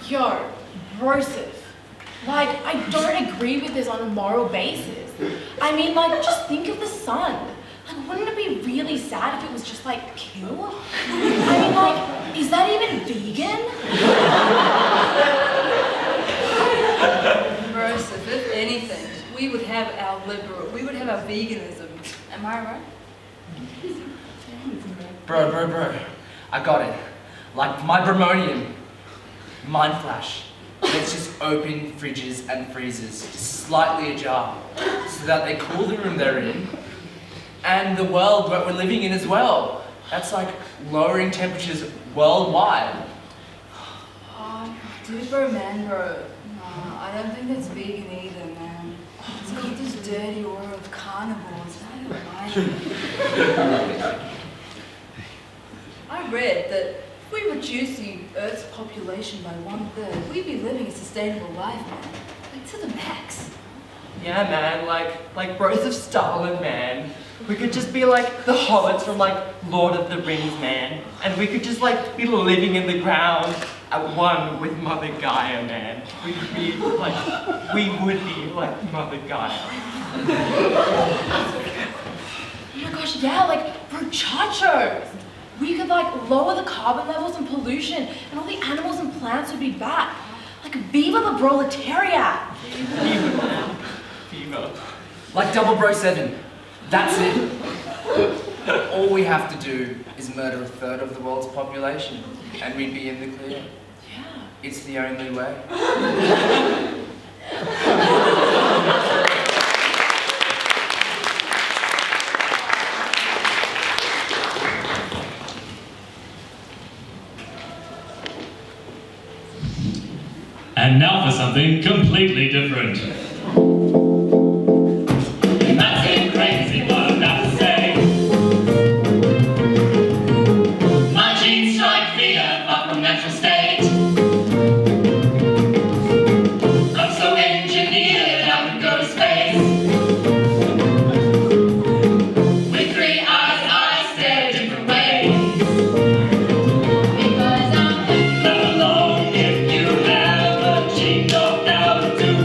Yo, brosif. Like, I don't agree with this on a moral basis. I mean, like, just think of the sun. Like, wouldn't it be really sad if it was just like pure? I mean, like, is that even vegan? Brosif, if anything, we would have our veganism. Am I right? Bro. I got it. Like my bromonium. Mind flash. Let's just open fridges and freezers, slightly ajar, so that they cool the room they're in, and the world that we're living in as well. That's like lowering temperatures worldwide. Dude, bro, man, bro. Nah, I don't think that's vegan either, man. It's got this dirty aura of carnivores. I don't like it. I read that if we reduce the Earth's population by 1/3, we'd be living a sustainable life, man. Like to the max. Yeah, man, like Bros of Stalin, man. We could just be like the hobbits from like Lord of the Rings, man. And we could just like be living in the ground at one with Mother Gaia, man. We would be like Mother Gaia. Oh my gosh, yeah, like muchachos. We could like lower the carbon levels and pollution, and all the animals and plants would be back. Like viva the proletariat! Viva, man. Viva. Like Double Bro 7. That's it. All we have to do is murder 1/3 of the world's population, and we'd be in the clear. Yeah. It's the only way. And now for something completely different. You might seem crazy what I'm about to say. My genes strike fear up from natural state. I'm so engineered I could go to space. With 3 eyes I stare different ways. Because I'm let alone if you have a gene of altitude.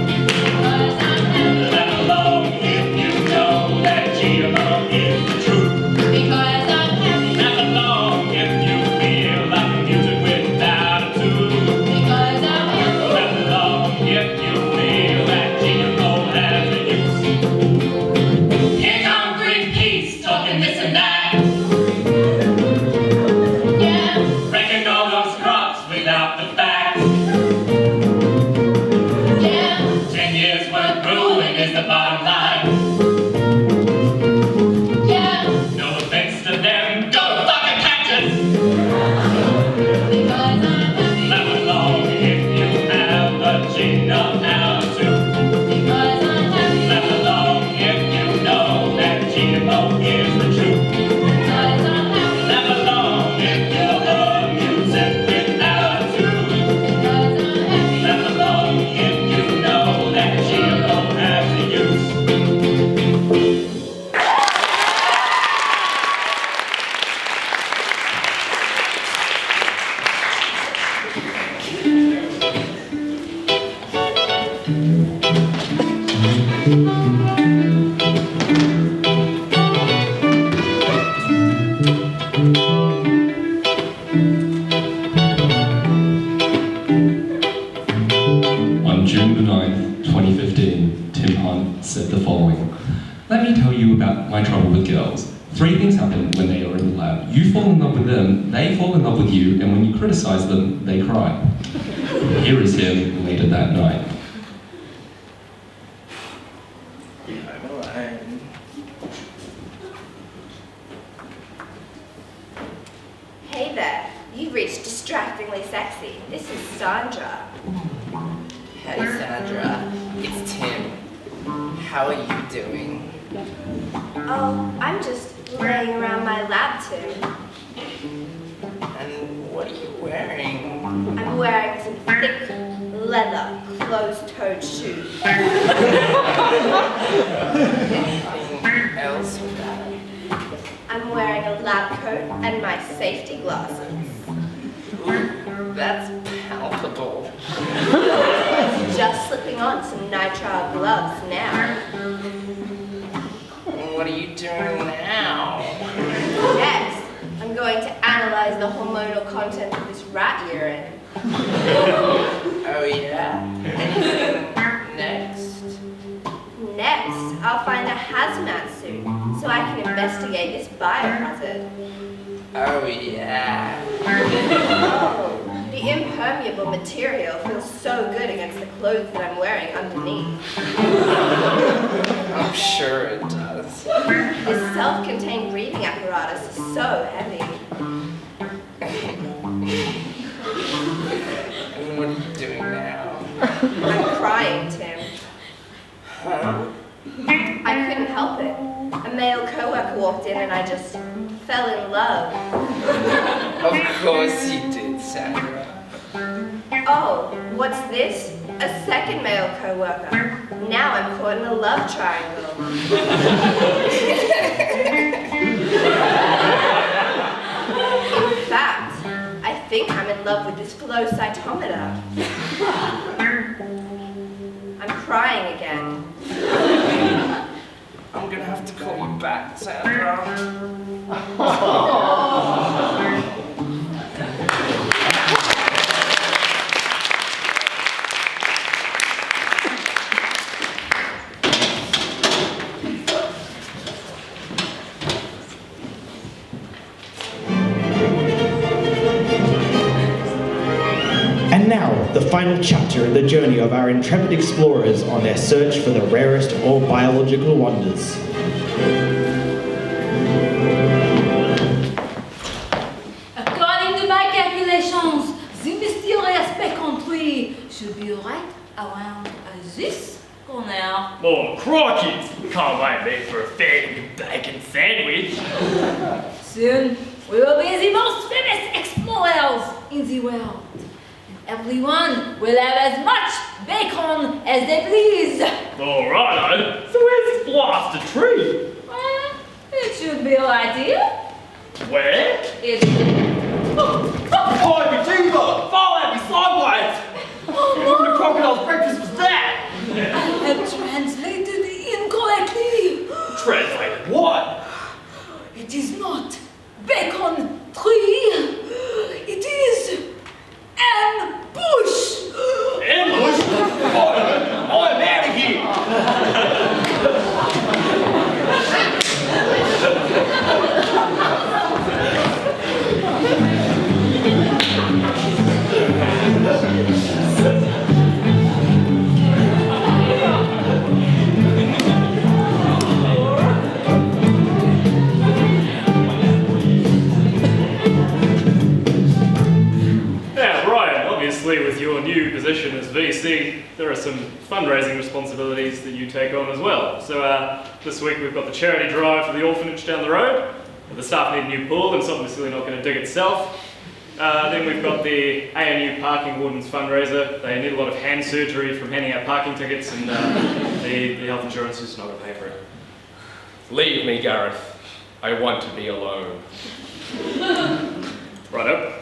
Let alone if you know that GMO is the truth. Because I'm happy. Let alone if you feel like a mutant with attitude. Because I'm happy. Let alone if you feel that GMO has a use. Here come Greenpeace talking this and that. Yeah. Breaking all those crops without the facts. Yeah. 10 years worth brewing is the bottom line. Yeah. No offense to them, go fuck a cactus. Because I'm happy. Let alone if you have a gene of altitude. Because I'm happy. Let alone if you know that GMO is the truth. Because I'm happy. Let alone if you're a mutant with attitude. Because I'm happy. Let alone if you know that GMO has a use. On June the 9th, 2015, Tim Hunt said the following. Let me tell you about my trouble with girls. 3 things happen when they are in the lab. You fall in love with them, they fall in love with you, and when you criticize them, they cry. Here is him later that night. Hey there, you've reached Distractingly Sexy. This is Sandra. Hey Sandra, it's Tim. How are you doing? Oh, I'm just laying around my lab too. And what are you wearing? I'm wearing some thick leather closed-toed shoes. Anything else with that? I'm wearing a lab coat and my safety glasses. Ooh, that's palpable. Just slipping on some nitrile gloves now. What are you doing now? Next, I'm going to analyze the hormonal content of this rat urine. Oh yeah? Anything next? Next, I'll find a hazmat suit so I can investigate this biohazard. Oh yeah. Oh, the impermeable material feels so good against the clothes that I'm wearing underneath. I'm sure it does. This self-contained breathing apparatus is so heavy. And what are you doing now? I'm crying, Tim. I couldn't help it. A male co-worker walked in and I just fell in love. Of course you did, Sandra. Oh, what's this? A second male co-worker. Now I'm caught in a love triangle. In fact, I think I'm in love with this flow cytometer. I'm crying again. I'm gonna have to call you back, Sandra. And now, the final chapter in the journey of our intrepid explorers on their search for the rarest of all biological wonders. According to my calculations, the mysterious country should be right around this corner. Oh, crikey! Can't wait me for a fig bacon sandwich. Soon, we will be the most famous explorers in the world. Everyone will have as much bacon as they please. Alrighto. So where's this blasted tree? Well, it should be right here. Where? It's... Hi, Timber! Fall at me sideways! Oh What kind of crocodile's breakfast was that? I have translated incorrectly. Translated what? It is not bacon tree. It is ambush. Ambush? I'm out of here! With your new position as VC, there are some fundraising responsibilities that you take on as well. So this week we've got the charity drive for the orphanage down the road. The staff need a new pool and it's obviously not going to dig itself. Then we've got the ANU parking wardens fundraiser. They need a lot of hand surgery from handing out parking tickets and the health insurance is not going to pay for it. Leave me, Gareth. I want to be alone. Righto.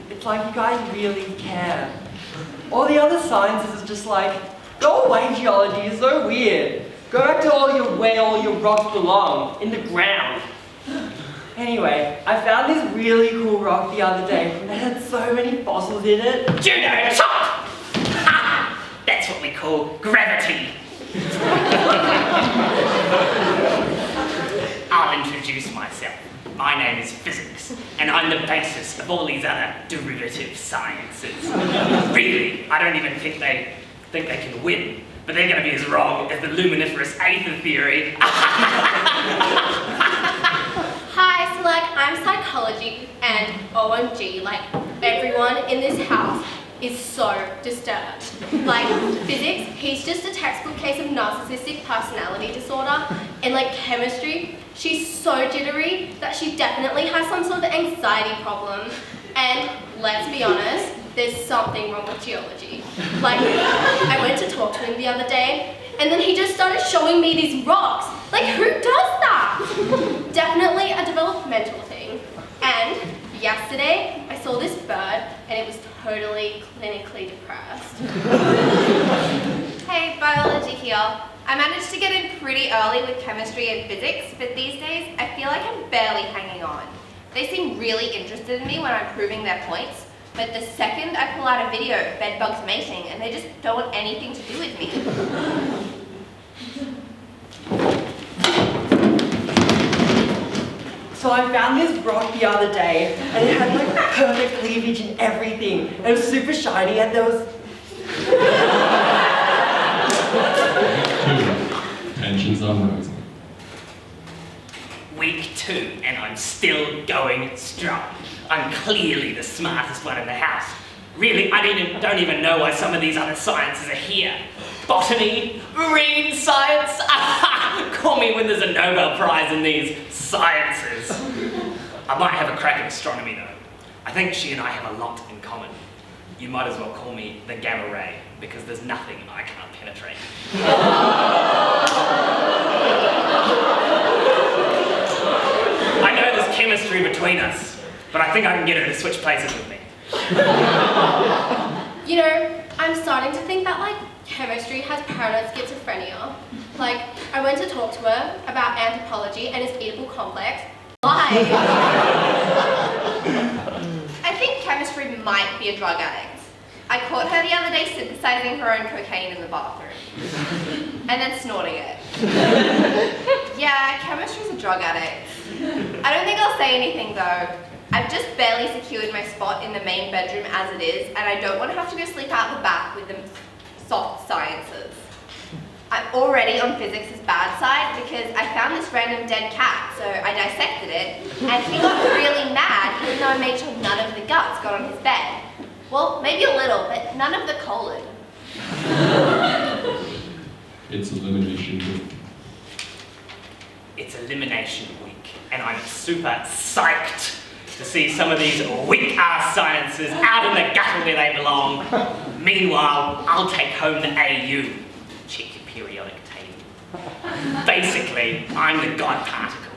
It's like you guys really care. All the other sciences is just like, go away, geology is so weird. Go back to where all your rocks belong, in the ground. Anyway, I found this really cool rock the other day that had so many fossils in it. Juno, chop! Ah, that's what we call gravity. I'll introduce myself. My name is physics, and I'm the basis of all these other derivative sciences. Really, I don't even think they think they can win, but they're going to be as wrong as the luminiferous aether theory. Hi, so like I'm psychology and OMG, like everyone in this house is so disturbed. Like physics, he's just a textbook case of narcissistic personality disorder. And like chemistry, she's so jittery that she definitely has some sort of anxiety problem. And let's be honest, there's something wrong with geology. Like, I went to talk to him the other day, and then he just started showing me these rocks. Like, who does that? Definitely a developmental thing. And yesterday, I saw this bird, and it was totally clinically depressed. Hey, biology here. I managed to get in pretty early with chemistry and physics, but these days I feel like I'm barely hanging on. They seem really interested in me when I'm proving their points, but the second I pull out a video of bedbugs mating, and they just don't want anything to do with me. So I found this rock the other day, and it had like perfect cleavage and everything. And it was super shiny, and there was... Tensions on rising. Week 2, and I'm still going strong. I'm clearly the smartest one in the house. Really, I don't even know why some of these other sciences are here. Botany, marine science, call me when there's a Nobel Prize in these sciences. I might have a crack at astronomy though. I think she and I have a lot in common. You might as well call me the gamma ray, because there's nothing I can't penetrate. I know there's chemistry between us, but I think I can get her to switch places with me. You know, I'm starting to think that like chemistry has paranoid schizophrenia. Like, I went to talk to her about anthropology and its Oedipal complex. Why? I think chemistry might be a drug addict. I caught her the other day synthesizing her own cocaine in the bathroom. And then snorting it. Yeah, chemistry's a drug addict. I don't think I'll say anything though. I've just barely secured my spot in the main bedroom as it is, and I don't want to have to go sleep out the back with the soft sciences. I'm already on physics' bad side because I found this random dead cat, so I dissected it, and he got really mad even though I made sure none of the guts got on his bed. Well, maybe a little, but none of the colon. It's elimination week. It's elimination week, and I'm super psyched to see some of these weak-ass sciences out in the gutter where they belong. Meanwhile, I'll take home the AU. Check your periodic table. Basically, I'm the God particle.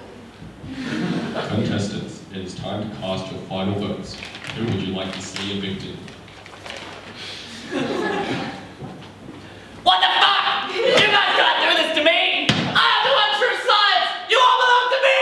Contestants, it is time to cast your final votes. Who would you like to see evicted? What the fuck? You guys can't do this to me! I am the one true science! You all belong to me!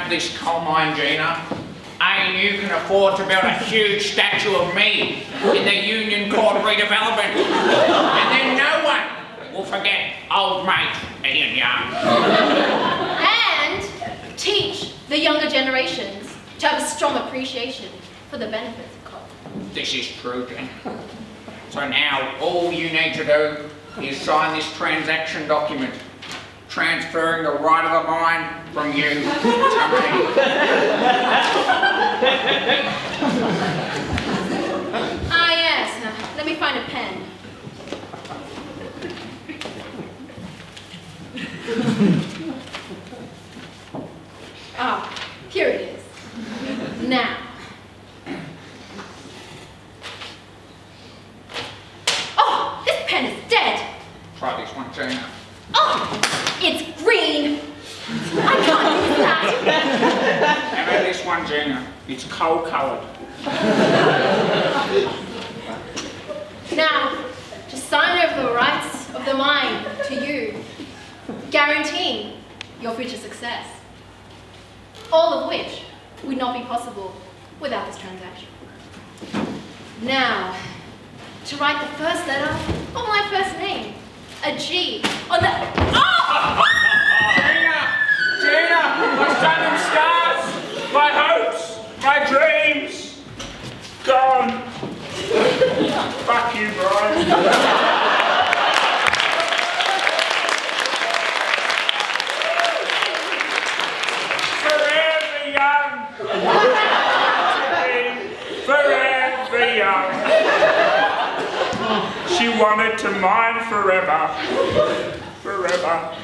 This coal mine, Gina, ANU can afford to build a huge statue of me in the Union Court redevelopment. And then no one will forget old mate Ian Young. And teach the younger generations to have a strong appreciation for the benefits of coal. This is true, Gina. So now all you need to do is sign this transaction document, transferring the right of the mine from you to me. Ah yes, let me find a pen. Ah, here it is. Now. Oh, this pen is dead. Try this one, Gina. Oh, it's green. I can't use that. How about this one, Gina? It's coal-coloured. Now, to sign over the rights of the mine to you, guaranteeing your future success. All of which would not be possible without this transaction. Now, to write the first letter of my first name, a G, on the... Oh! Gina, my sun and stars, my hopes, my dreams, gone. Fuck you, Brian. Forever young. Forever young. She wanted to mine forever. Forever.